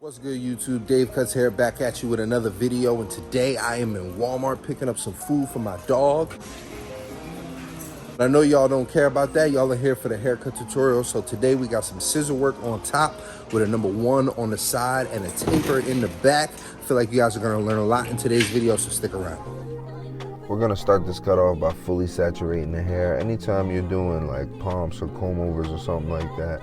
What's good, YouTube? Dave Cuts here, back at you with another video, and today I am in Walmart picking up some food for my dog. I know y'all don't care about that. Y'all are here for the haircut tutorial. So today we got some scissor work on top with a number 1 on the side and a taper in the back. I feel like you guys are gonna learn a lot in today's video, so stick around. We're gonna start this cut off by fully saturating the hair. Anytime you're doing like pumps or comb overs or something like that,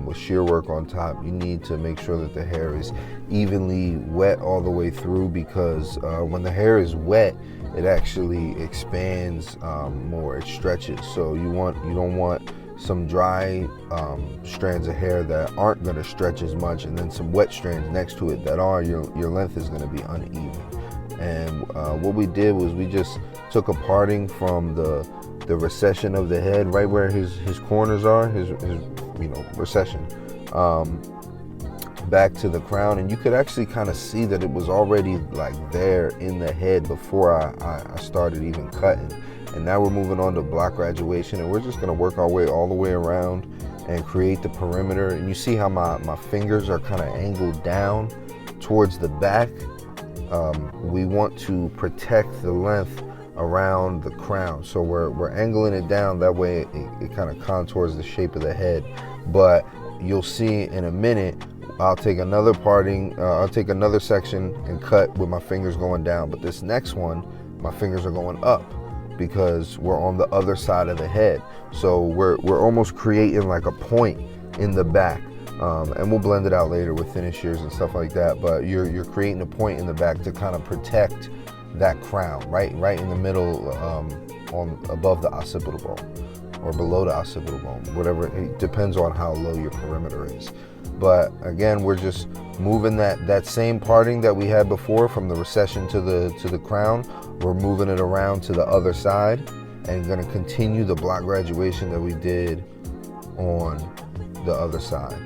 with shear work on top, you need to make sure that the hair is evenly wet all the way through, because when the hair is wet, it actually expands more, it stretches. So you don't want some dry strands of hair that aren't going to stretch as much, and then some wet strands next to it that are. Your length is going to be uneven. And what we did was we just took a parting from the recession of the head, right where his corners are, his recession, back to the crown, and you could actually kind of see that it was already like there in the head before I started even cutting. And now we're moving on to block graduation, and we're just going to work our way all the way around and create the perimeter. And you see how my fingers are kind of angled down towards the back. We want to protect the length around the crown, so we're angling it down that way it kind of contours the shape of the head. But you'll see in a minute, I'll take another parting, I'll take another section and cut with my fingers going down, but this next one my fingers are going up because we're on the other side of the head. So we're almost creating like a point in the back, and we'll blend it out later with finish shears and stuff like that, but you're creating a point in the back to kind of protect that crown right in the middle, on above the occipital bone or below the occipital bone, whatever. It depends on how low your perimeter is. But again, we're just moving that same parting that we had before from the recession to the crown. We're moving it around to the other side and going to continue the block graduation that we did on the other side.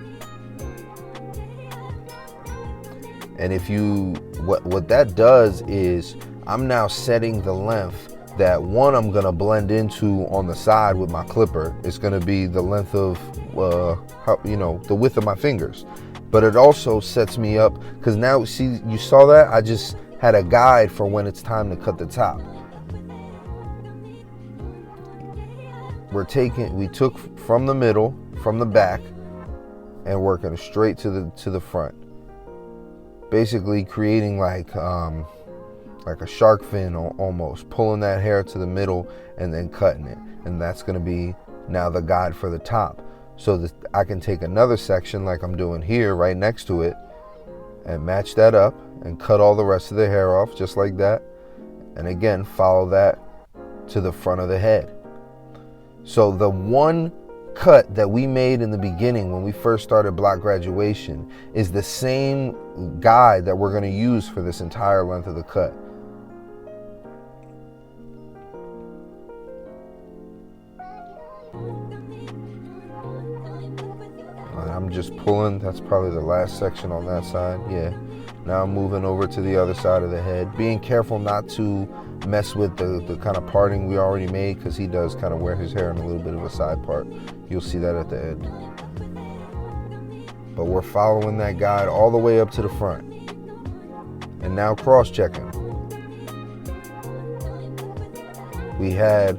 And what that does is I'm now setting the length that I'm gonna blend into on the side with my clipper. It's gonna be the length of, the width of my fingers. But it also sets me up, because now, see, you saw that? I just had a guide for when it's time to cut the top. We took from the middle, from the back, and working straight to the front. Basically creating like a shark fin almost, pulling that hair to the middle and then cutting it. And that's going to be now the guide for the top, so that I can take another section like I'm doing here right next to it and match that up and cut all the rest of the hair off just like that, and again follow that to the front of the head. So the one cut that we made in the beginning when we first started block graduation is the same guide that we're going to use for this entire length of the cut. I'm just pulling, that's probably the last section on that side. Yeah. Now I'm moving over to the other side of the head, being careful not to mess with the kind of parting we already made, because he does kind of wear his hair in a little bit of a side part. You'll see that at the end. But we're following that guide all the way up to the front. And now cross-checking. We had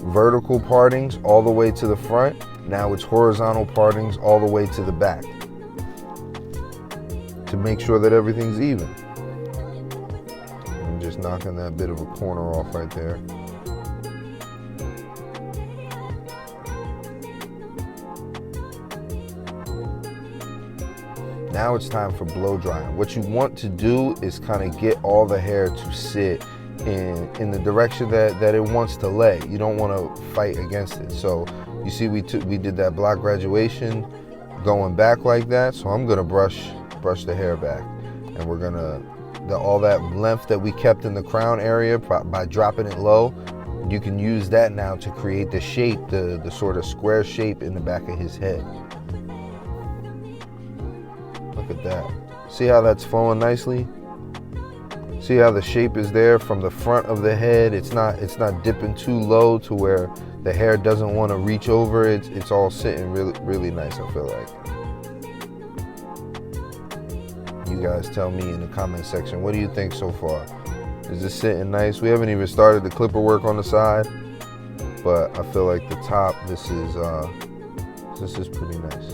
vertical partings all the way to the front. Now it's horizontal partings all the way to the back, to make sure that everything's even. I'm just knocking that bit of a corner off right there. Now it's time for blow drying. What you want to do is kind of get all the hair to sit in the direction that it wants to lay. You don't want to fight against it. So you see we did that block graduation going back like that. So I'm gonna brush the hair back, and we're gonna, all that length that we kept in the crown area, by dropping it low, you can use that now to create the shape, the sort of square shape in the back of his head. Look at that. See how that's flowing nicely? See how the shape is there from the front of the head? It's not dipping too low to where the hair doesn't want to reach over. It's all sitting really, really nice, I feel like. You guys tell me in the comment section, what do you think so far? Is this sitting nice? We haven't even started the clipper work on the side, but I feel like the top, this is pretty nice.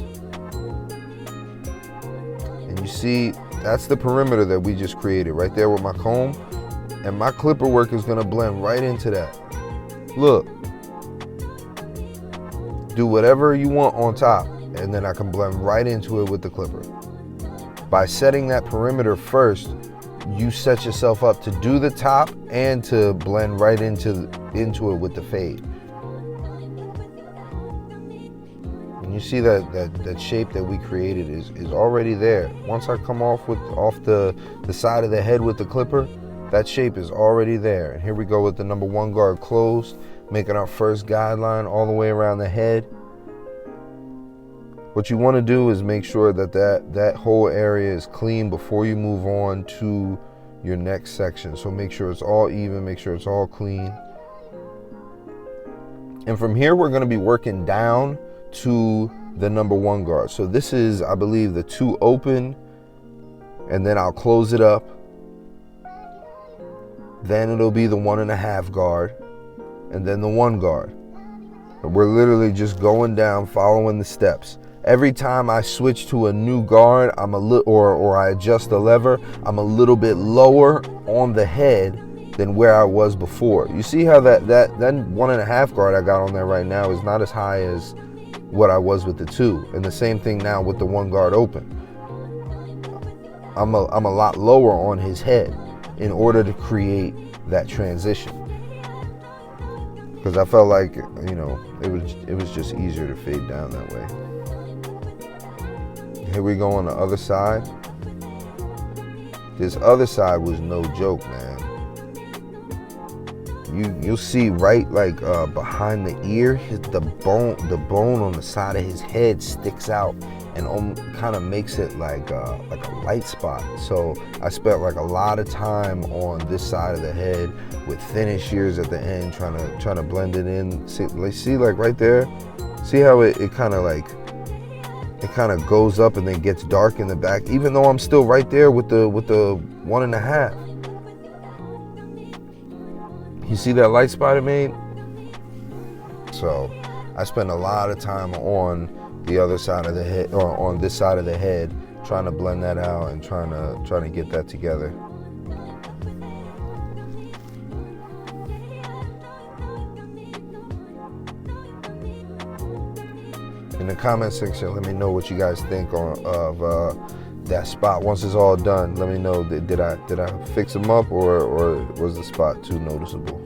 And you see, that's the perimeter that we just created right there with my comb, and my clipper work is gonna blend right into that. Look, do whatever you want on top, and then I can blend right into it with the clipper. By setting that perimeter first, you set yourself up to do the top and to blend right into it with the fade. And you see that shape that we created is already there. Once I come off the side of the head with the clipper, that shape is already there. And here we go with the number 1 guard closed, making our first guideline all the way around the head. What you want to do is make sure that whole area is clean before you move on to your next section. So make sure it's all even, make sure it's all clean. And from here, we're going to be working down to the number 1 guard. So this is, I believe, the 2 open, and then I'll close it up. Then it'll be the 1.5 guard, and then the 1 guard. And we're literally just going down, following the steps. Every time I switch to a new guard, I'm a little, or I adjust the lever, I'm a little bit lower on the head than where I was before. You see how that 1.5 guard I got on there right now is not as high as what I was with the 2, and the same thing now with the 1 guard open. I'm a lot lower on his head in order to create that transition, because I felt like, you know, it was just easier to fade down that way. Here we go on the other side. This other side was no joke, man. You'll see right like behind the ear, the bone on the side of his head sticks out and kind of makes it like a light spot. So I spent like a lot of time on this side of the head with thinning shears at the end, trying to blend it in. See like right there, see how it kind of goes up and then gets dark in the back, even though I'm still right there with the 1.5. You see that light spot it made? So I spend a lot of time on the other side of the head, or on this side of the head, trying to blend that out and trying to get that together. In the comment section, let me know what you guys think of that spot. Once it's all done, let me know, did I fix them up, or was the spot too noticeable?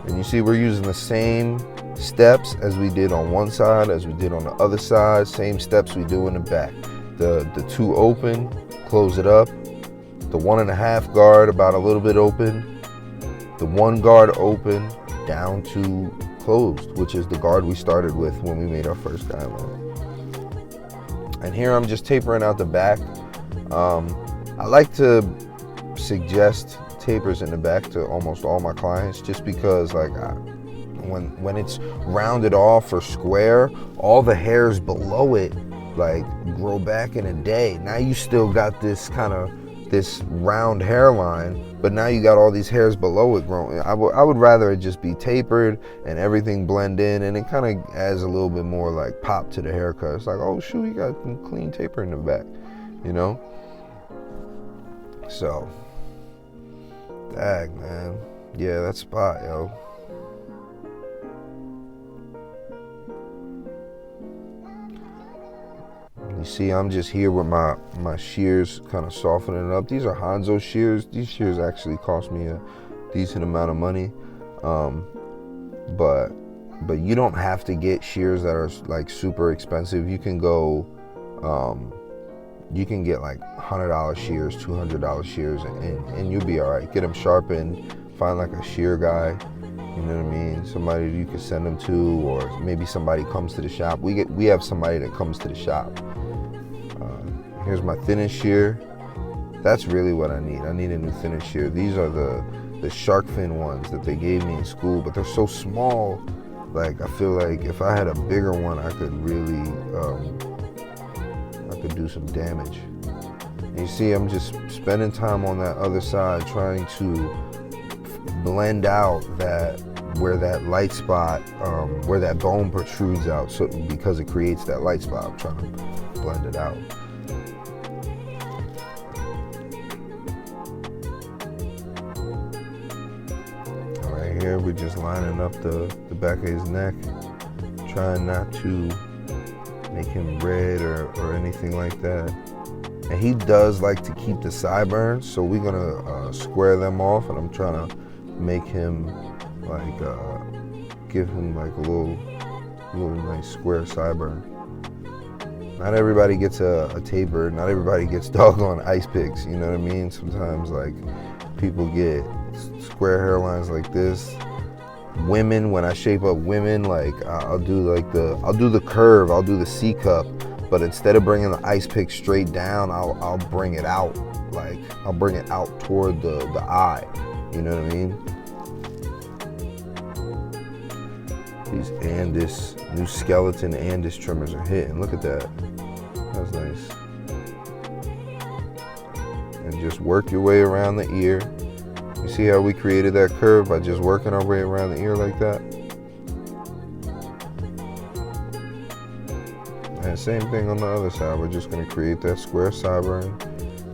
And you see we're using the same steps as we did on one side, as we did on the other side, same steps we do in the back. The 2 open, close it up. The 1.5 guard about a little bit open. The 1 guard open down to closed, which is the guard we started with when we made our first guideline. And here I'm just tapering out the back. I like to suggest tapers in the back to almost all my clients, just because like when it's rounded off or square, all the hairs below it like grow back in a day. Now you still got this round hairline, but now you got all these hairs below it growing. I would rather it just be tapered and everything blend in, and it kind of adds a little bit more like pop to the haircut. It's like, oh shoot, you got some clean taper in the back, you know? So, dang, man. Yeah, that spot, yo. You see, I'm just here with my shears kind of softening it up. These are Hanzo shears. These shears actually cost me a decent amount of money. But you don't have to get shears that are like super expensive. You can go, you can get like $100 shears, $200 shears, and you'll be all right. Get them sharpened, find like a shear guy, you know what I mean? Somebody you can send them to, or maybe somebody comes to the shop. We have somebody that comes to the shop. Here's my thinnest shear. That's really what I need. I need a new thinnest shear. These are the shark fin ones that they gave me in school, but they're so small. Like, I feel like if I had a bigger one, I could really, I could do some damage. And you see, I'm just spending time on that other side, trying to blend out that, where that light spot, where that bone protrudes out, so because it creates that light spot, I'm trying to blend it out. Right here, we're just lining up the back of his neck, trying not to make him red or anything like that. And he does like to keep the sideburns, so we're gonna square them off, and I'm trying to make him like, give him like a little nice square sideburn. Not everybody gets a taper, not everybody gets doggone ice picks, you know what I mean? Sometimes like people get square hairlines like this. Women, when I shape up women, like I'll do the curve, I'll do the C cup, but instead of bringing the ice pick straight down, I'll bring it out, like I'll bring it out toward the eye, you know what I mean? These Andis, new skeleton Andis trimmers are hitting. Look at that. That's nice. And just work your way around the ear. You see how we created that curve by just working our way around the ear like that? And same thing on the other side. We're just going to create that square sideburn.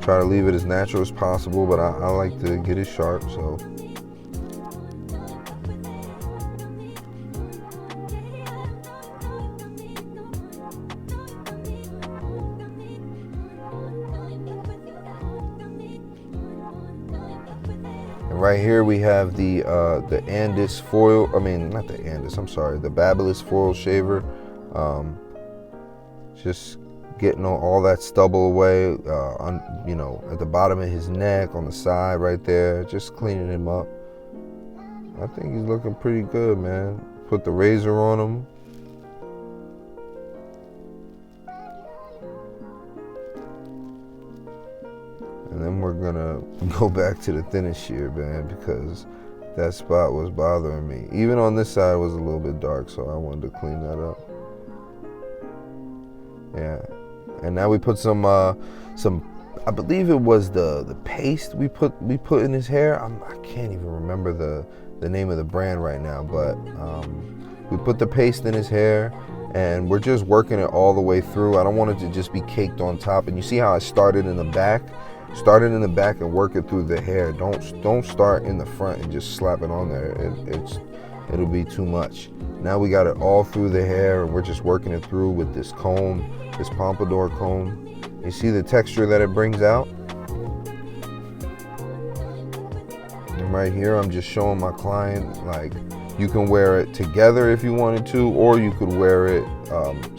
Try to leave it as natural as possible, but I like to get it sharp, so. Right here we have the Andis foil, not the Andis, I'm sorry, the Babyliss foil shaver. Just getting all that stubble away, you know, at the bottom of his neck, on the side right there, just cleaning him up. I think he's looking pretty good, man. Put the razor on him. And then we're gonna go back to the thinnest shear, man, because that spot was bothering me. Even on this side was a little bit dark, so I wanted to clean that up. Yeah, and now we put some, I believe it was the paste we put in his hair. I can't even remember the name of the brand right now, but we put the paste in his hair, and we're just working it all the way through. I don't want it to just be caked on top. And you see how I started in the back? Start it in the back and work it through the hair. Don't start in the front and just slap it on there. It'll be too much. Now we got it all through the hair, and we're just working it through with this comb, this pompadour comb. You see the texture that it brings out? And right here, I'm just showing my client, like, you can wear it together if you wanted to, or you could wear it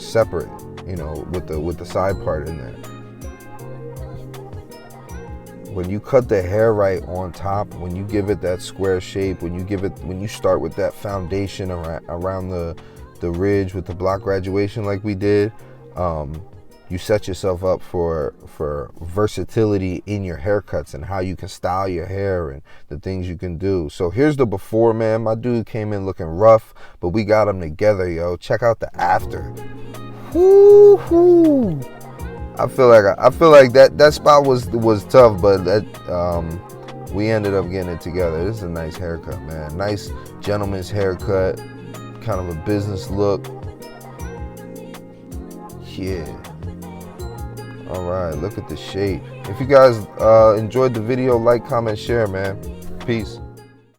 separate, you know, with the side part in there. When you cut the hair right on top, when you give it that square shape, when you start with that foundation around the ridge with the block graduation like we did, you set yourself up for versatility in your haircuts and how you can style your hair and the things you can do. So here's the before, man. My dude came in looking rough, but we got him together, yo. Check out the after. Woo-hoo. I feel like that spot was tough, but that we ended up getting it together. This is a nice haircut, man. Nice gentleman's haircut, kind of a business look. Yeah. All right, look at the shape. If you guys enjoyed the video, like, comment, share, man. Peace.